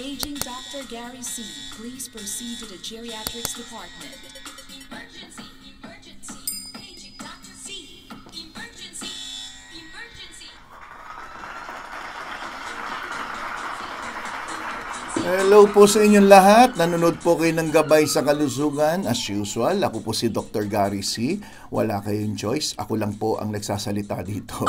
Paging Dr. Gary C. Please proceed to the geriatrics department. Emergency! Emergency! Paging Dr. C! Emergency! Emergency! Hello po sa inyong lahat. Nanonood po kayo ng Gabay sa Kalusugan. As usual, ako po si Dr. Gary C. Wala kayong choice. Ako lang po ang nagsasalita dito.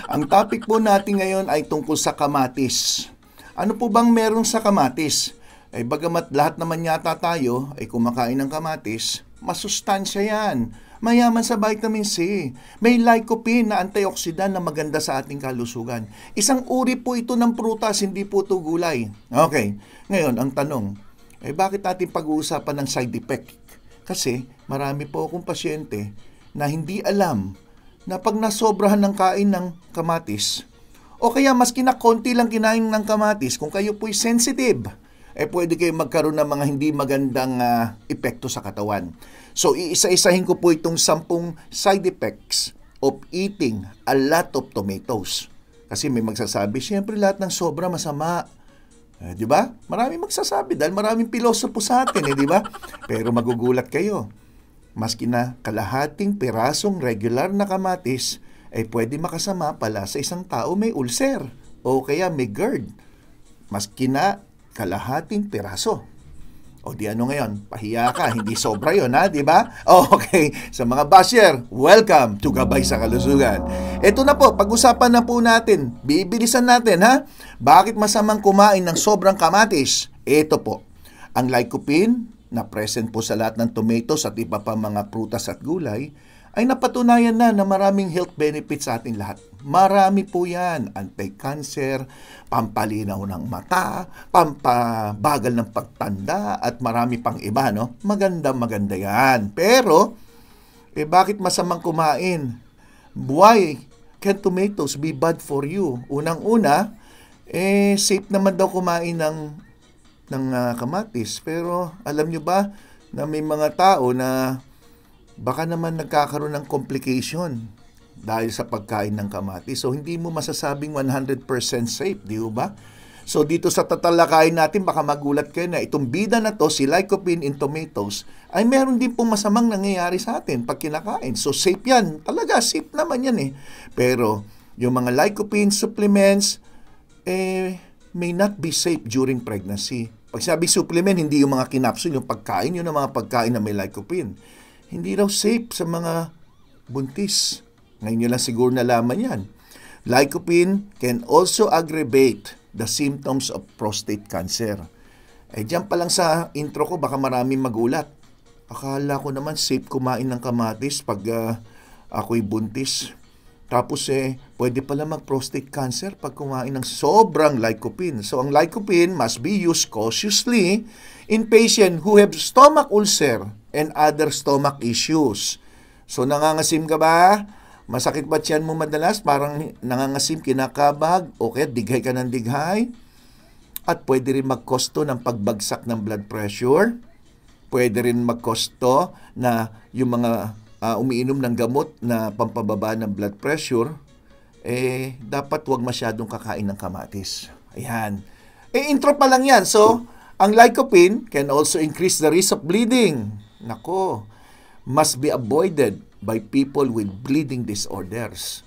Ang topic po natin ngayon ay tungkol sa kamatis. Ano po bang meron sa kamatis? Bagamat lahat naman yata tayo ay kumakain ng kamatis, masustansya yan. Mayaman sa vitamin C. May lycopene na antioxidant na maganda sa ating kalusugan. Isang uri po ito ng prutas, hindi po ito gulay. Okay, ngayon ang tanong, bakit natin pag-uusapan ng side effect? Kasi marami po akong pasyente na hindi alam na pag nasobrahan ng kain ng kamatis, o kaya maski na konti lang kinain ng kamatis, kung kayo po'y sensitive, pwede kayo magkaroon ng mga hindi magandang epekto sa katawan. So, iisa-isahin ko po itong 10 side effects of eating a lot of tomatoes. Kasi may magsasabi, siyempre lahat ng sobra masama. Di ba? Maraming magsasabi dahil maraming pilosopo sa atin, di ba? Pero magugulat kayo. Maski na kalahating pirasong regular na kamatis, pwede makasama pala sa isang tao may ulcer o kaya may GERD. Maski na kalahating piraso. O di ano ngayon, pahiya ka, hindi sobra yun ha, di ba? Okay, sa mga basher, welcome to Gabay sa Kalusugan. Ito na po, pag-usapan na po natin, bibilisan natin ha, bakit masamang kumain ng sobrang kamatis? Ito po, ang lycopene na present po sa lahat ng tomatoes at iba pa mga prutas at gulay, ay napatunayan na maraming health benefits sa ating lahat. Marami po yan. Anti-cancer, pampalinaw ng mata, pampabagal ng pagtanda, at marami pang iba, no? Maganda yan. Pero, bakit masamang kumain? Why can tomatoes be bad for you? Unang-una, safe naman daw kumain ng kamatis. Pero, alam nyo ba na may mga tao na baka naman nagkakaroon ng complication dahil sa pagkain ng kamatis. So, hindi mo masasabing 100% safe, di ba? So, dito sa tatalakayin natin, baka magulat kayo na itong bida na to, si lycopene in tomatoes, ay meron din pong masamang nangyayari sa atin pag kinakain. So, safe yan. Talaga, safe naman yan eh. Pero, yung mga lycopene supplements, may not be safe during pregnancy. Pag sabi supplement, hindi yung mga kinapsule, yung pagkain, yun ang mga pagkain na may lycopene. Hindi raw safe sa mga buntis. Ngayon nyo lang siguro nalaman yan. Lycopene can also aggravate the symptoms of prostate cancer. Diyan pa lang sa intro ko, baka maraming magulat. Akala ko naman safe kumain ng kamatis pag ako'y buntis. Tapos pwede pala mag-prostate cancer pag kumain ng sobrang lycopene. So ang lycopene must be used cautiously in patients who have stomach ulcer and other stomach issues. So nangangasim ka ba? Masakit ba tiyan mo madalas? Parang nangangasim, kinakabag, o kaya dighay ka ng dighay? At pwede rin magkosto ng pagbagsak ng blood pressure. Pwede rin magkosto na yung mga umiinom ng gamot na pampababa ng blood pressure, dapat huwag masyadong kakain ng kamatis. Ayan. Intro pa lang yan. So, ang lycopene can also increase the risk of bleeding. Nako, must be avoided by people with bleeding disorders.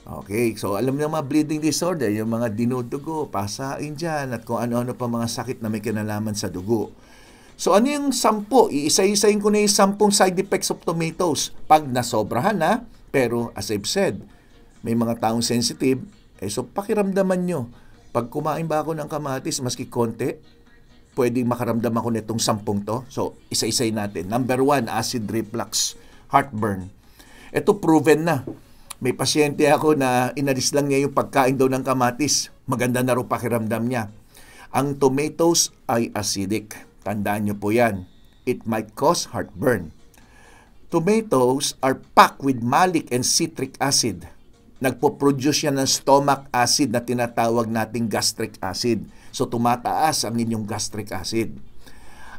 Okay, so alam niyo mga bleeding disorder, yung mga dinudugo, pasain dyan, at kung ano-ano pa mga sakit na may kinalaman sa dugo. So ano yung 10? Iisa-isahin ko na yung 10 side effects of tomatoes. Pag nasobrahan na, pero as I've said, may mga taong sensitive, so pakiramdaman nyo. Pag kumain ba ako ng kamatis, maski konti, pwedeng makaramdam ako nitong 10 to. So isa-isahin natin. Number 1, acid reflux, heartburn. Ito proven na. May pasyente ako na inalis lang niya yung pagkain daw ng kamatis. Maganda na rin pakiramdam niya. Ang tomatoes ay acidic. Tandaan niyo po yan. It might cause heartburn. Tomatoes are packed with malic and citric acid. Nagpo-produce yan ng stomach acid na tinatawag nating gastric acid. So tumataas ang inyong gastric acid.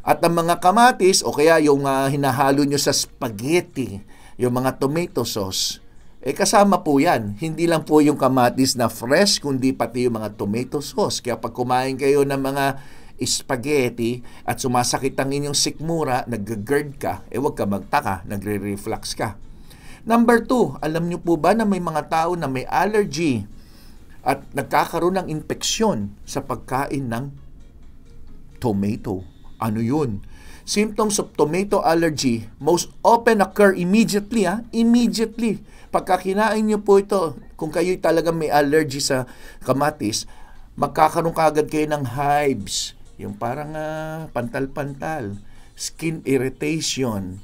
At ang mga kamatis o kaya yung hinahalo nyo sa spaghetti, yung mga tomato sauce, kasama po yan. Hindi lang po yung kamatis na fresh, kundi pati yung mga tomato sauce. Kaya pag kumain kayo ng mga spaghetti at sumasakit ang inyong sikmura, nag-GERD ka, huwag ka magtaka, nagre-reflux ka. Number 2, alam nyo po ba na may mga tao na may allergy at nagkakaroon ng infeksyon sa pagkain ng tomato? Ano yun? Symptoms of tomato allergy most often occur immediately. Immediately. Pagka kinain nyo po ito, kung kayo talaga may allergy sa kamatis, magkakaroon kaagad kayo ng hives. Yung parang pantal-pantal. Skin irritation.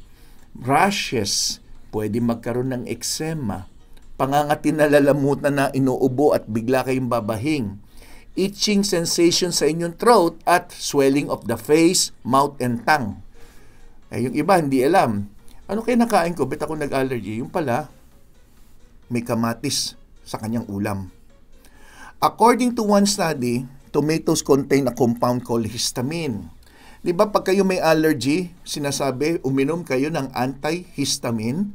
Rashes. Pwede magkaroon ng eczema. Pangangati na lalamutan na inuubo at bigla kayong babahing. Itching sensation sa inyong throat at swelling of the face, mouth, and tongue. Yung iba hindi alam. Ano kaya nakain ko? Bet ako nag-allergy. Yung pala, may kamatis sa kanyang ulam. According to one study, tomatoes contain a compound called histamine. Di ba pag kayo may allergy, sinasabi, uminom kayo ng antihistamine?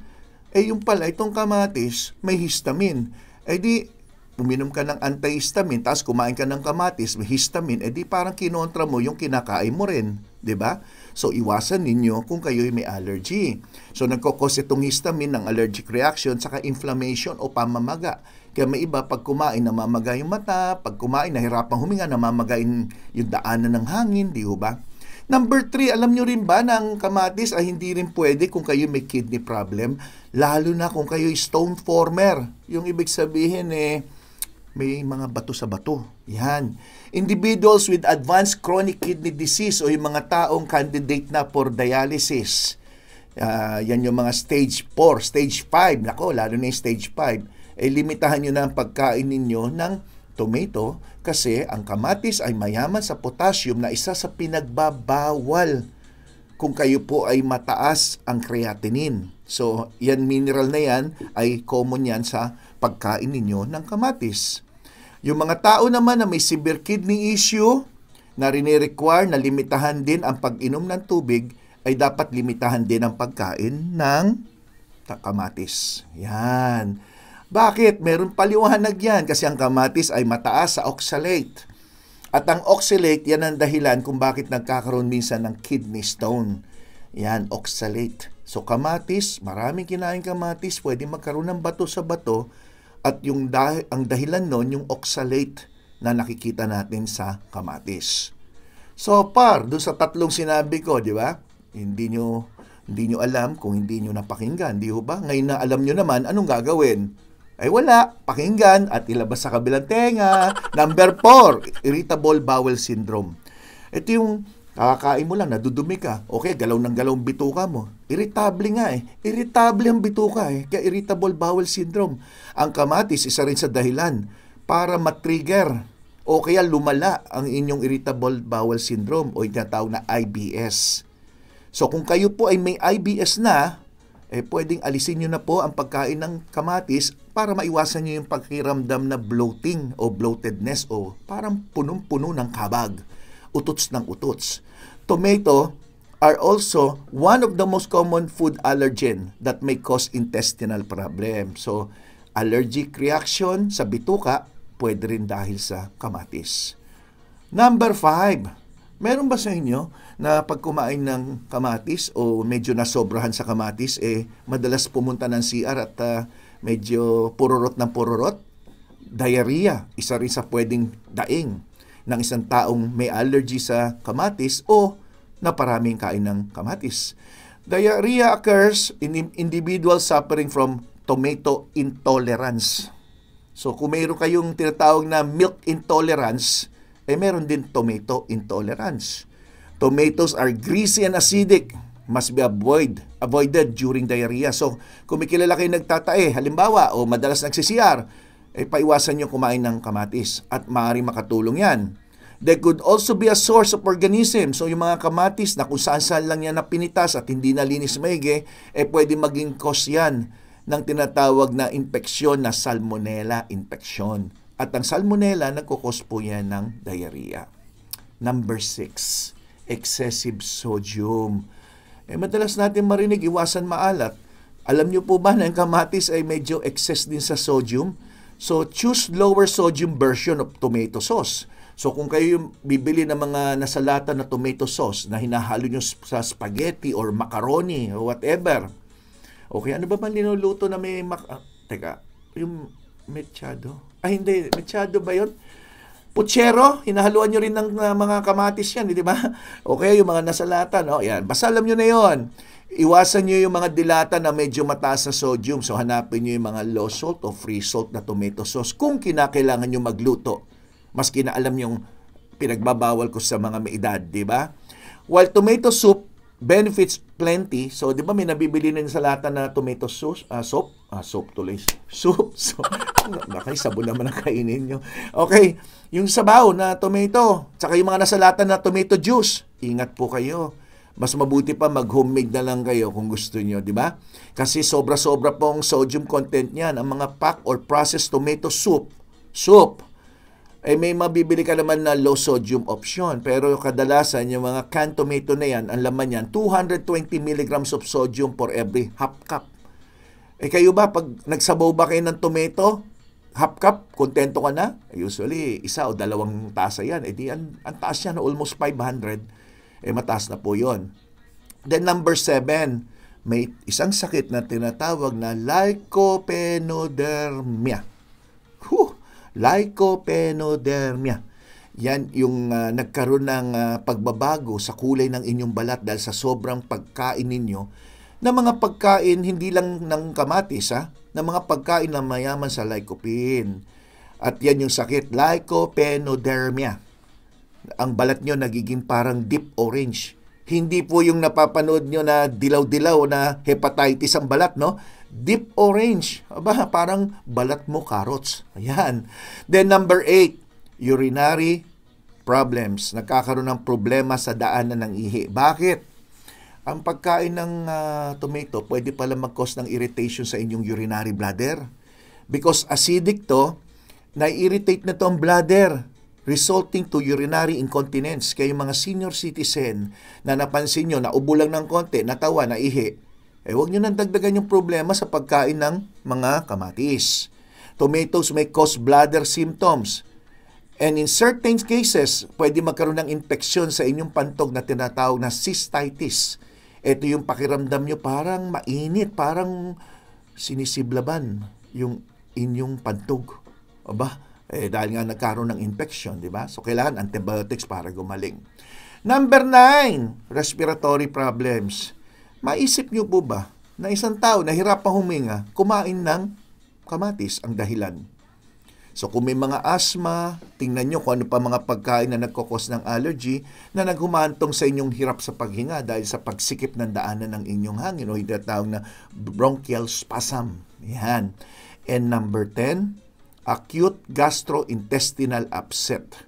Yung pala, itong kamatis, may histamine. Di, uminom ka ng antihistamine, tapos kumain ka ng kamatis, may histamine, di parang kinontra mo yung kinakain mo rin, di ba? So, iwasan ninyo kung kayo may allergy. So, nagkakos itong histamine ng allergic reaction saka inflammation o pamamaga. Kaya may iba, pag kumain, namamaga yung mata, pag kumain, nahirapang huminga, namamaga yung daanan ng hangin, di ba? Number 3, alam nyo rin ba na ang kamatis ay hindi rin pwede kung kayo may kidney problem, lalo na kung kayo stone former. Yung ibig sabihin may mga bato sa bato. Yan. Individuals with advanced chronic kidney disease o yung mga taong candidate na for dialysis. Yan yung mga stage 4, stage 5. Nako, lalo na yung stage 5. Limitahan nyo na ang pagkain ninyo ng tomato kasi ang kamatis ay mayaman sa potassium na isa sa pinagbabawal kung kayo po ay mataas ang creatinine. So, yan mineral na yan ay common yan sa pagkain ninyo ng kamatis. Yung mga tao naman na may severe kidney issue na rini-require na limitahan din ang pag-inom ng tubig ay dapat limitahan din ang pagkain ng kamatis. Yan. Bakit? Meron paliwanag yan kasi ang kamatis ay mataas sa oxalate. At ang oxalate, yan ang dahilan kung bakit nagkakaroon minsan ng kidney stone. Yan, oxalate. So kamatis, maraming kinain kamatis, pwede magkaroon ng bato sa bato at ang dahilan nun, yung oxalate na nakikita natin sa kamatis. So doon sa tatlong sinabi ko, di ba? Hindi nyo alam kung hindi nyo napakinggan, di ba? Ngayon na alam nyo naman, anong gagawin? Wala, pakinggan at ilabas sa kabilang tenga. Number 4, irritable bowel syndrome. Ito yung kakakain mo lang, nadudumi ka. Okay, galaw ng galaw ang bituka mo. Irritable nga Irritable ang bituka Kaya irritable bowel syndrome. Ang kamatis, isa rin sa dahilan para matrigger o kaya lumala ang inyong irritable bowel syndrome o yung tinatawag na IBS. So kung kayo po ay may IBS na, pwedeng alisin nyo na po ang pagkain ng kamatis para maiwasan nyo yung pakiramdam na bloating o bloatedness o parang punong-puno ng kabag, utots ng utots. Tomato are also one of the most common food allergen that may cause intestinal problem. So, allergic reaction sa bituka, pwede rin dahil sa kamatis. Number 5, meron ba sa inyo na pag kumain ng kamatis o medyo nasobrahan sa kamatis, madalas pumunta ng CR at medyo pururot ng pururot? Diarrhea, isa rin sa pwedeng daing ng isang taong may allergy sa kamatis o naparaming kain ng kamatis. Diarrhea occurs in individuals suffering from tomato intolerance. So kung mayroon kayong tinatawag na milk intolerance, meron din tomato intolerance. Tomatoes are greasy and acidic. Must be avoided during diarrhea. So kung may kilala kayo nagtatae, halimbawa, o madalas nagsisiyar, paiwasan nyo kumain ng kamatis at maaaring makatulong yan. There could also be a source of organism. So yung mga kamatis na kung saan-saan lang yan napinitas at hindi nalinis maigi, pwede maging cause yan ng tinatawag na infeksyon na salmonella infection. At ang salmonella, nagkukos po yan ng diarrhea. Number 6, excessive sodium. Madalas natin marinig, iwasan maalat. Alam nyo po ba na ang kamatis ay medyo excess din sa sodium? So choose lower sodium version of tomato sauce. So kung kayo yung bibili ng mga nasalata na tomato sauce na hinahalo nyo sa spaghetti or macaroni or whatever, okay, ano ba man linuluto na may teka, yung mechado? Hindi, mechado ba yun? Puchero, hinahaluan nyo rin ng mga kamatis yan, di ba? Okay, yung mga nasalata, no? Yan, basta alam nyo na yon. Iwasan nyo yung mga dilata na medyo mataas sa sodium. So hanapin nyo yung mga low salt o free salt na tomato sauce kung kinakailangan nyo magluto. Maski na alam yung pinagbabawal ko sa mga may edad, di ba? While tomato soup benefits plenty, so di ba may nabibili na sa lata na tomato sauce, soup tuloy. Soup. So, bakay sabon naman ang kainin nyo. Okay, yung sabaw na tomato, tsaka yung mga nasa lata na tomato juice, ingat po kayo. Mas mabuti pa mag-homemade na lang kayo kung gusto nyo, di ba? Kasi sobra-sobra pong sodium content niyan. Ang mga pack or processed tomato soup, may mabibili ka naman na low sodium option. Pero kadalasan, yung mga canned tomato na yan, ang laman yan, 220 milligrams of sodium for every half cup. Kayo ba, pag nagsabaw ba kayo ng tomato, half cup, kontento ka na? Usually, 1 o 2 tasa yan. Di, ang taas yan, almost 500. Mataas na po yun. Then number 7, may isang sakit na tinatawag na lycopenodermia. Lycopenodermia. Yan yung nagkaroon ng pagbabago sa kulay ng inyong balat dahil sa sobrang pagkain ninyo na mga pagkain hindi lang ng kamatis, na mga pagkain na mayaman sa lycopene. At yan yung sakit, lycopenodermia. Ang balat nyo nagiging parang deep orange. Hindi po yung napapanood nyo na dilaw-dilaw na hepatitis ang balat, no? Deep orange. Aba, parang balat mo carrots. Ayan. Then number 8, urinary problems. Nagkakaroon ng problema sa daanan ng ihi. Bakit? Ang pagkain ng tomato pwede pala mag-cause ng irritation sa inyong urinary bladder. Because acidic to, na-irritate na to ang bladder, resulting to urinary incontinence. Kaya yung mga senior citizen na napansin nyo, naubo lang ng konti, natawa, naihi, huwag nyo nang dagdagan yung problema sa pagkain ng mga kamatis. Tomatoes may cause bladder symptoms. And in certain cases, pwede magkaroon ng infeksyon sa inyong pantog na tinatawag na cystitis. Ito yung pakiramdam nyo parang mainit, parang sinisiblaban yung inyong pantog. Aba, dahil nga nagkaroon ng infection, di ba? So, kailangan antibiotics para gumaling. Number 9, respiratory problems. Maisip nyo po ba na isang tao na hirapang huminga, kumain ng kamatis ang dahilan? So, kung may mga asthma, tingnan nyo kung ano pa mga pagkain na nagkakos ng allergy na naghumantong sa inyong hirap sa paghinga dahil sa pagsikip ng daanan ng inyong hangin o hindi tawag na bronchial spasm. Yan. And number 10, acute gastrointestinal upset.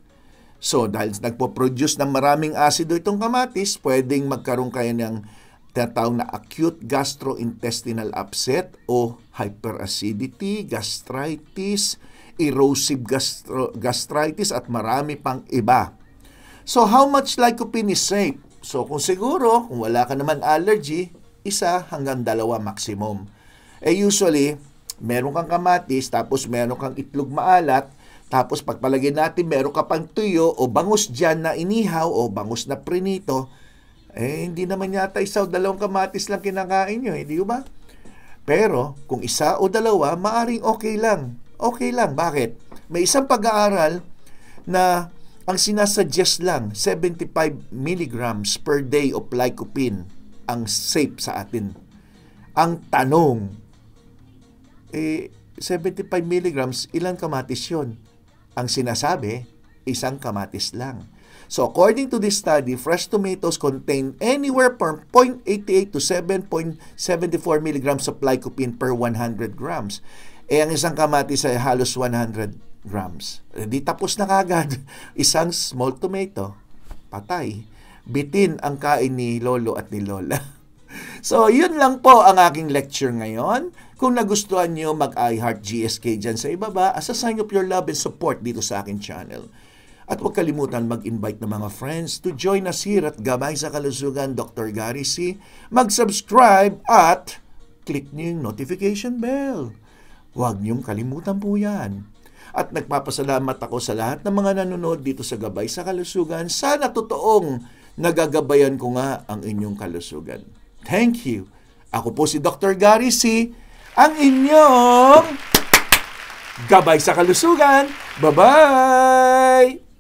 So, dahil nagpo-produce ng maraming asido itong kamatis, pwedeng magkaroon kayo ng tinatawag na acute gastrointestinal upset o hyperacidity, gastritis, erosive gastritis at marami pang iba. So, how much lycopene is safe? So, kung siguro, kung wala ka naman allergy, 1 hanggang 2 maximum. Usually, meron kang kamatis, tapos meron kang itlog maalat, tapos pagpalagay natin meron ka pang tuyo o bangus dyan na inihaw o bangus na prinito, hindi naman yata 1 o 2 kamatis lang kinakain nyo, hindi ba? Pero kung 1 o 2, maaring okay lang. Okay lang. Bakit? May isang pag-aaral na ang sinasuggest lang 75 milligrams per day of lycopene ang safe sa atin. Ang tanong, 75 milligrams, ilang kamatis yun? Ang sinasabi, 1 kamatis lang. So, according to this study, fresh tomatoes contain anywhere from 0.88 to 7.74 milligrams of lycopene per 100 grams. Ang 1 kamatis ay halos 100 grams. Di tapos na kagad. 1 small tomato, patay. Bitin ang kain ni Lolo at ni Lola. So, yun lang po ang aking lecture ngayon. Kung nagustuhan nyo, mag-iHeart GSK dyan sa ibaba as a sign of your love and support dito sa aking channel. At huwag kalimutan mag-invite ng mga friends to join us here at Gabay sa Kalusugan, Dr. Gary C. Mag-subscribe at click nyo yung notification bell. Huwag niyong kalimutan po yan. At nagpapasalamat ako sa lahat ng mga nanonood dito sa Gabay sa Kalusugan. Sana totoong nagagabayan ko nga ang inyong kalusugan. Thank you. Ako po si Dr. Gary C., ang inyong Gabay sa Kalusugan. Bye-bye!